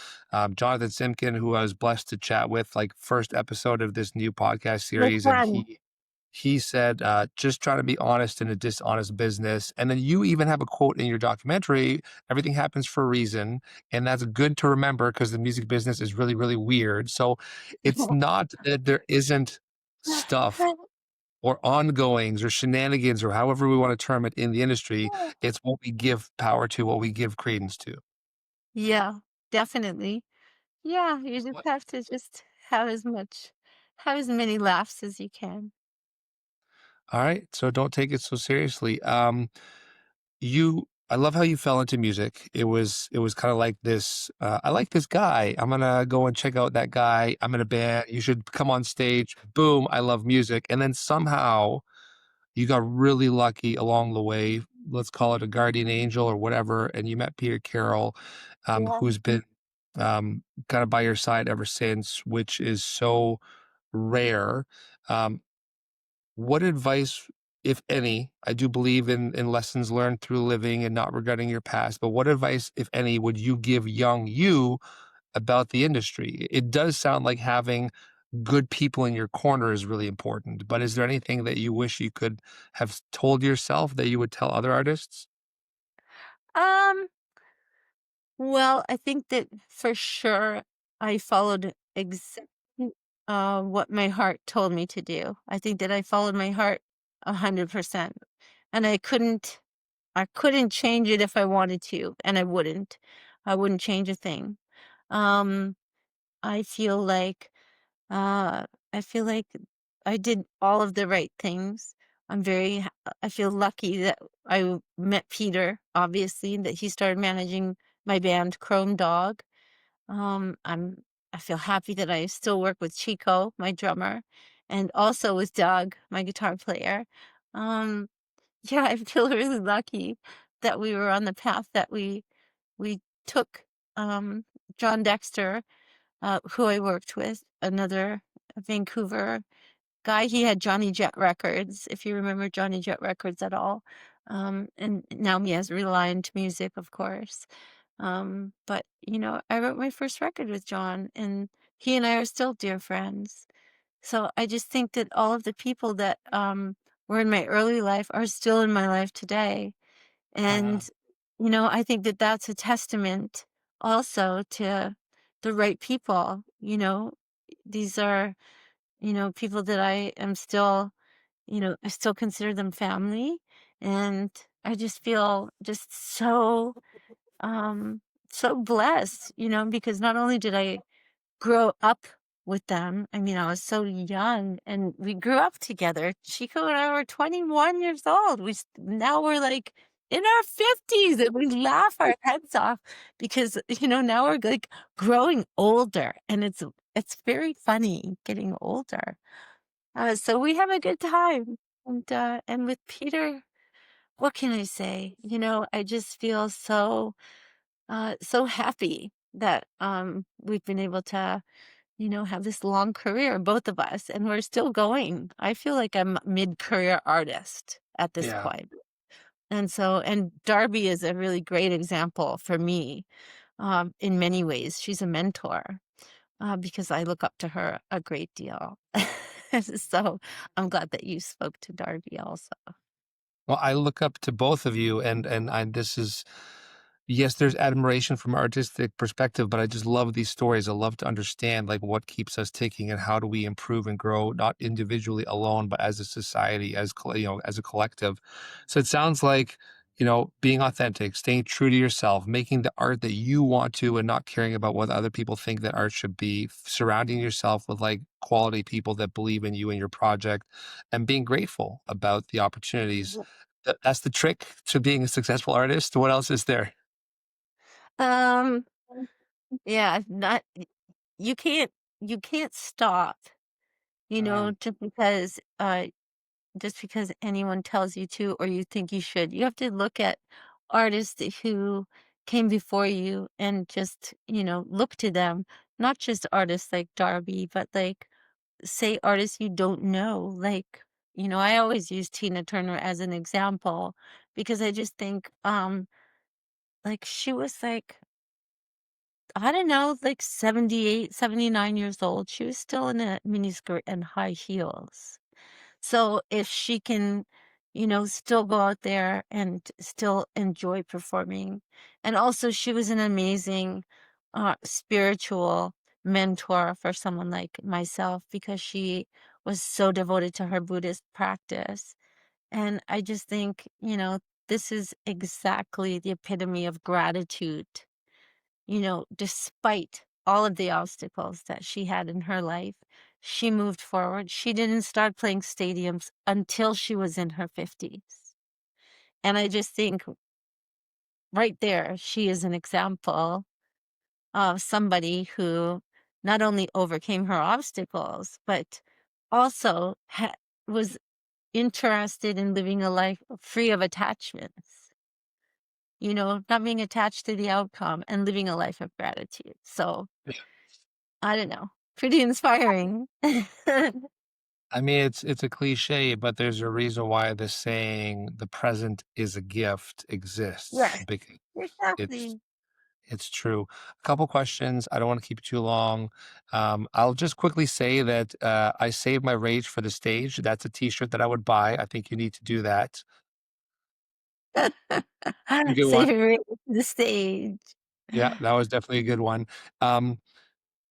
Jonathan Simkin, who I was blessed to chat with, like first episode of this new podcast Which series, and one? he said, just try to be honest in a dishonest business. And then you even have a quote in your documentary, everything happens for a reason. And that's good to remember because the music business is really, really weird. So it's not that there isn't stuff or ongoings or shenanigans or however we want to term it in the industry. It's what we give power to, what we give credence to. Yeah, definitely. Yeah, you just What have to just have as many laughs as you can. Alright, so don't take it so seriously. I love how you fell into music. It was kinda like this, "I like this guy. I'm gonna go and check out that guy. I'm in a band. You should come on stage." Boom, I love music, and then somehow you got really lucky along the way. Let's call it a guardian angel or whatever, and you met Peter Carroll, Yeah. who's been, kinda by your side ever since, which is so rare. Um, what advice, if any, I do believe in lessons learned through living and not regretting your past, but what advice, if any, would you give young you about the industry? It does sound like having good people in your corner is really important, but is there anything that you wish you could have told yourself that you would tell other artists? Um, well, I think that for sure I followed exactly, what my heart told me to do. I think that I followed my heart 100%, and I couldn't change it if I wanted to, and I wouldn't. I wouldn't change a thing. Um, I feel like Uh, I feel like I did all of the right things. I feel lucky that met Peter, obviously, that he started managing my band Chrome Dog. Um, I'm I feel happy that I still work with Chico, my drummer, and also with Doug, my guitar player. Um, yeah, I feel really lucky that we were on the path that we took. John Dexter, who I worked with, another Vancouver guy. He had Johnny Jet Records, if you remember Johnny Jet Records at all. And now he has Reliant Music, of course. But I wrote my first record with John, and he and I are still dear friends. So I just think that all of the people that were in my early life are still in my life today. Uh, And, I think that that's a testament also to the right people. These are, people that I am still, I still consider them family. And I just feel just um, so blessed, because not only did I grow up with them. I mean, I was so young and we grew up together. Chico and I were 21 years old. Now we're like in our 50s and we laugh our heads off because, now we're like growing older and it's very funny getting older. So we have a good time. And with Peter, what can I say? I just feel so happy that we've been able to have this long career, both of us, and we're still going. I feel like I'm a mid-career artist at this yeah. point. And Darby is a really great example for me, in many ways. She's a mentor, because I look up to her a great deal. So I'm glad that you spoke to Darby also. Well, I look up to both of you, and I this is yes, there's admiration from an artistic perspective, but I just love these stories. I love to understand like what keeps us ticking and how do we improve and grow, not individually alone, but as a society, as a collective. So it sounds like being authentic, staying true to yourself, making the art that you want to, and not caring about what other people think that art should be. Surrounding yourself with like quality people that believe in you and your project, and being grateful about the opportunities. That's the trick to being a successful artist. What else is there? Um, yeah, not you can't you can't stop, Mm, just because anyone tells you to or you think you should. You have to look at artists who came before you and just, look to them. Not just artists like Darby, but like say artists you don't know. Like, I always use Tina Turner as an example because I just think like she was like I don't know, like 78, 79 years old. She was still in a miniskirt and high heels. So if she can, still go out there and still enjoy performing. And also she was an amazing spiritual mentor for someone like myself because she was so devoted to her Buddhist practice. And I just think, this is exactly the epitome of gratitude. Despite all of the obstacles that she had in her life, she moved forward. She didn't start playing stadiums until she was in her 50s. And I just think right there, she is an example of somebody who not only overcame her obstacles, but also was interested in living a life free of attachments, not being attached to the outcome and living a life of gratitude. So I don't know, pretty inspiring. I mean, it's a cliche, but there's a reason why the saying "the present is a gift" exists, Yes, because it's exactly. it's true. A couple questions. I don't want to keep it too long. I'll just quickly say that I saved my rage for the stage. That's a T-shirt that I would buy. I think you need to do that. You get one? Savoring the stage. Yeah, that was definitely a good one. Um,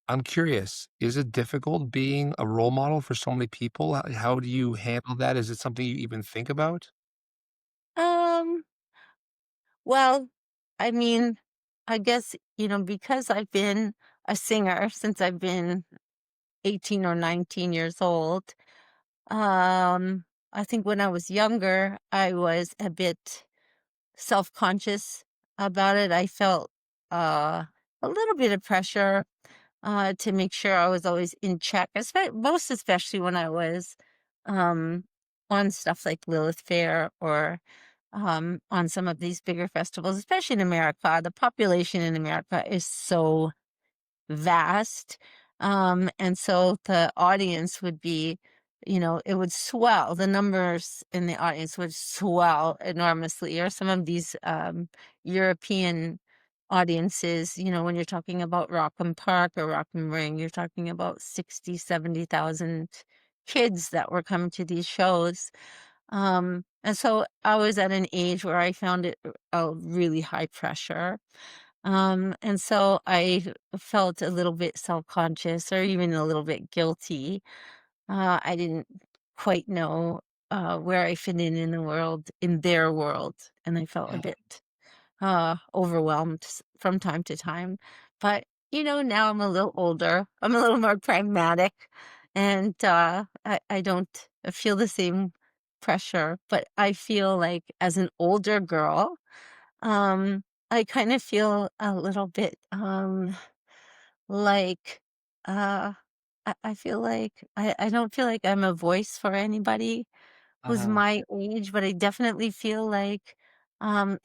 I'm curious, is it difficult being a role model for so many people? How do you handle that? Is it something you even think about? Um, well, I mean, I guess, because I've been a singer since I've been 18 or 19 years old, um, I think when I was younger, I was a bit self-conscious about it. I felt a little bit of pressure to make sure I was always in check, most especially when I was um, on stuff like Lilith Fair or on some of these bigger festivals, especially in America. The population in America is so vast. And so the audience would be, it would swell. The numbers in the audience would swell enormously. Or some of these European audiences, when you're talking about Rock'em Park or Rock'em Ring, you're talking about 60, 70,000 kids that were coming to these shows. And so I was at an age where I found it a really high pressure. And so I felt a little bit self-conscious or even a little bit guilty. I didn't quite know where I fit in the world, in their world, and I felt a bit overwhelmed from time to time. But now I'm a little older. I'm a little more pragmatic, and I don't feel the same pressure. But I feel like as an older girl, um, I kind of feel a little bit, like, uh, I feel like I don't feel like I'm a voice for anybody who's Mhm. my age, but I definitely feel like,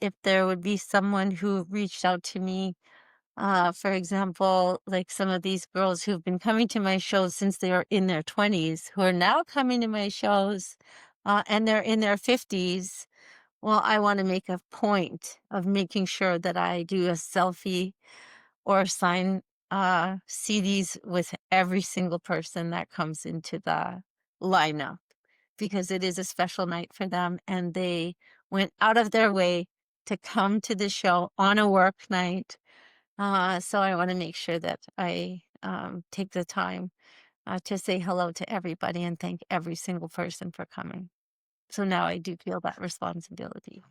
if there would be someone who reached out to me, for example, like some of these girls who've been coming to my shows since they were in their 20s, who are now coming to my shows, and they're in their 50s. Well, I wanna make a point of making sure that I do a selfie or sign, CDs with every single person that comes into the lineup, because it is a special night for them, and they went out of their way to come to the show on a work night. So I wanna make sure that I, take the time, to say hello to everybody and thank every single person for coming. So now I do feel that responsibility.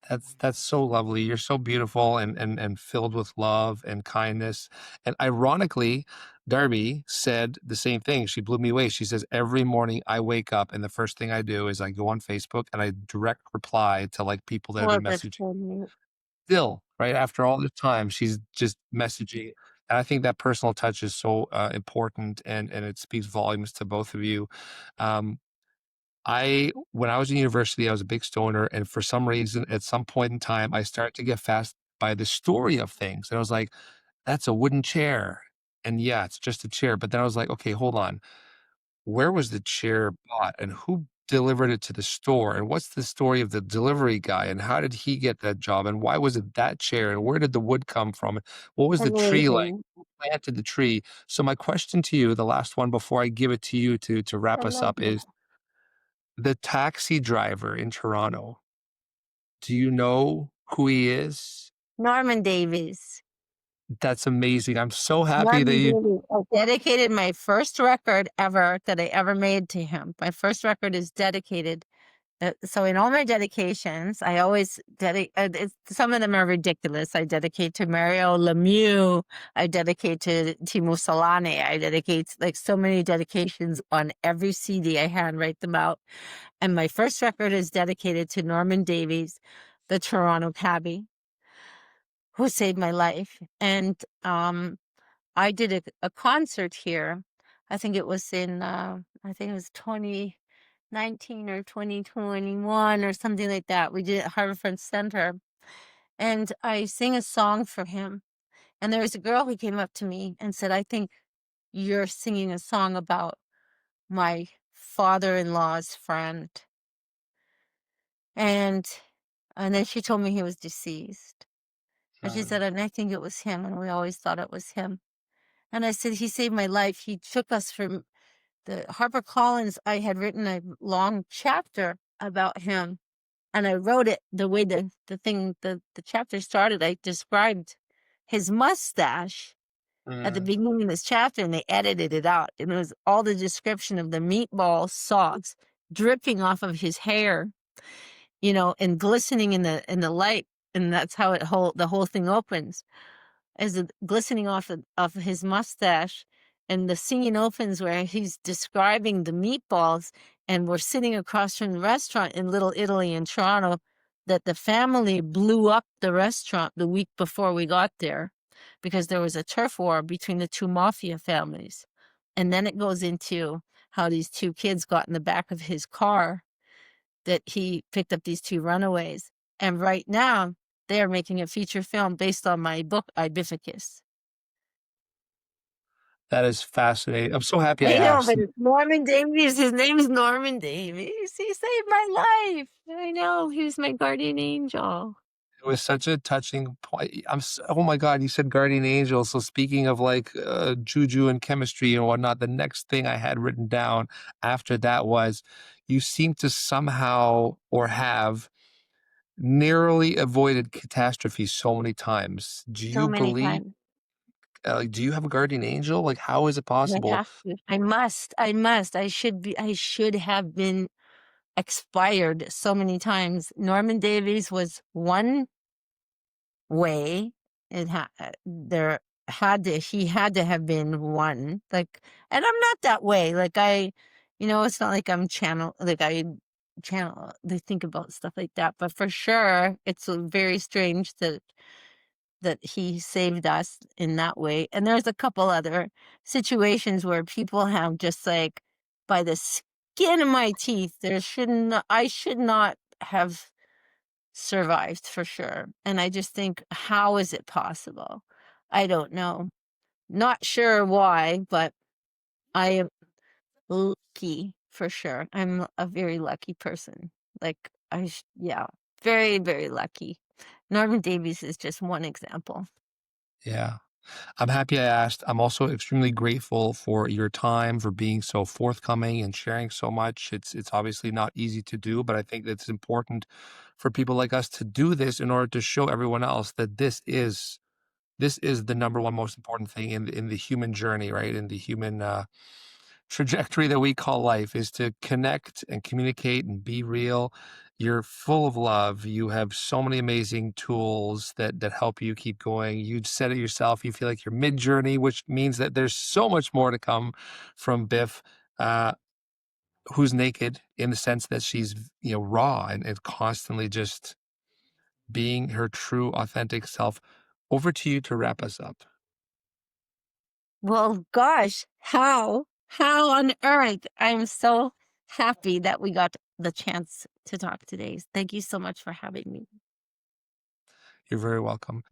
That's so lovely. You're so beautiful and filled with love and kindness. And ironically, Darby said the same thing. She blew me away. She says, "Every morning I wake up and the first thing I do is I go on Facebook and I direct reply to like people that have Well, been that's messaging." so neat. Still, right after all this time, she's just messaging. And I think that personal touch is so important, and it speaks volumes to both of you. Um, when I was in university, I was a big stoner, and for some reason, at some point in time, I started to get fascinated by the story of things, and I was like, "That's a wooden chair." And yeah, it's just a chair, but then I was like, "Okay, hold on. Where was the chair bought, and who delivered it to the store, and what's the story of the delivery guy, and how did he get that job, and why was it that chair, and where did the wood come from, and what was the tree like? Amazing. Who planted the tree?" So my question to you, the last one before I give it to you to I wrap us love up that. is the taxi driver in Toronto, do you know who he is? Norman Davies. That's amazing. I'm so happy that Norman you Davies. I dedicated my first record ever that I ever made to him. My first record is dedicated So in all my dedications, I always some of them are ridiculous. I dedicate to Mario Lemieux. I dedicate to Timo Solane. I dedicate like so many dedications on every CD. I handwrite them out. And my first record is dedicated to Norman Davies, the Toronto cabbie, who saved my life. And I did a concert here. I think it was I think it was 2019 or 2021 or something like that. We did it at Harbourfront Center. And I sang a song for him. And there was a girl who came up to me and said, I think you're singing a song about my father-in-law's friend. And then she told me he was deceased. And she said, and I think it was him, and we always thought it was him. And I said, he saved my life. He took us from the HarperCollins. I had written a long chapter about him, and I wrote it the way the chapter started. I described his mustache at the Mm. beginning of this chapter, and they edited it out. And it was all the description of the meatball sauce dripping off of his hair, and glistening in the light. And that's how the whole thing opens, as it glistening off of his mustache. And the scene opens where he's describing the meatballs, and we're sitting across from the restaurant in Little Italy in Toronto, that the family blew up the restaurant the week before we got there because there was a turf war between the two mafia families. And then it goes into how these two kids got in the back of his car, that he picked up these two runaways. And right now, they are making a feature film based on my book, Ibifocus. That is fascinating. I'm so happy I I know, asked. but it's Norman Davies. His name is Norman Davies. He saved my life. I know. He was my guardian angel. It was such a touching point. Oh my God, you said guardian angel. So speaking of like juju and chemistry and whatnot, the next thing I had written down after that was you seem to somehow or have narrowly avoided catastrophe so many times. Do So you many believe, times. like, do you have a guardian angel? Like, how is it I possible? have to. I must. I must. I should have been expired so many times. Norman Davies was one way. He had to have been one. Like, and I'm not that way. Like it's not like they think about stuff like that. But for sure, it's very strange that he saved us in that way. And there's a couple other situations where people have just like, by the skin of my teeth, I should not have survived, for sure. And I just think, how is it possible? I don't know. Not sure why, but I am lucky for sure. I'm a very lucky person. Like, yeah, very, very lucky. Norman Davies is just one example. Yeah. I'm happy I asked. I'm also extremely grateful for your time, for being so forthcoming and sharing so much. It's obviously not easy to do, but I think it's important for people like us to do this in order to show everyone else that this is the number one most important thing in the human journey, right? In the human trajectory that we call life, is to connect and communicate and be real. You're full of love. You have so many amazing tools that help you keep going. You said it yourself. You feel like you're mid-journey, which means that there's so much more to come from Bif, uh, who's naked in the sense that she's raw and constantly just being her true, authentic self. Over to you to wrap us up. Well, gosh, how? How on earth? I'm so happy that we got the chance to talk today. Thank you so much for having me. You're very welcome.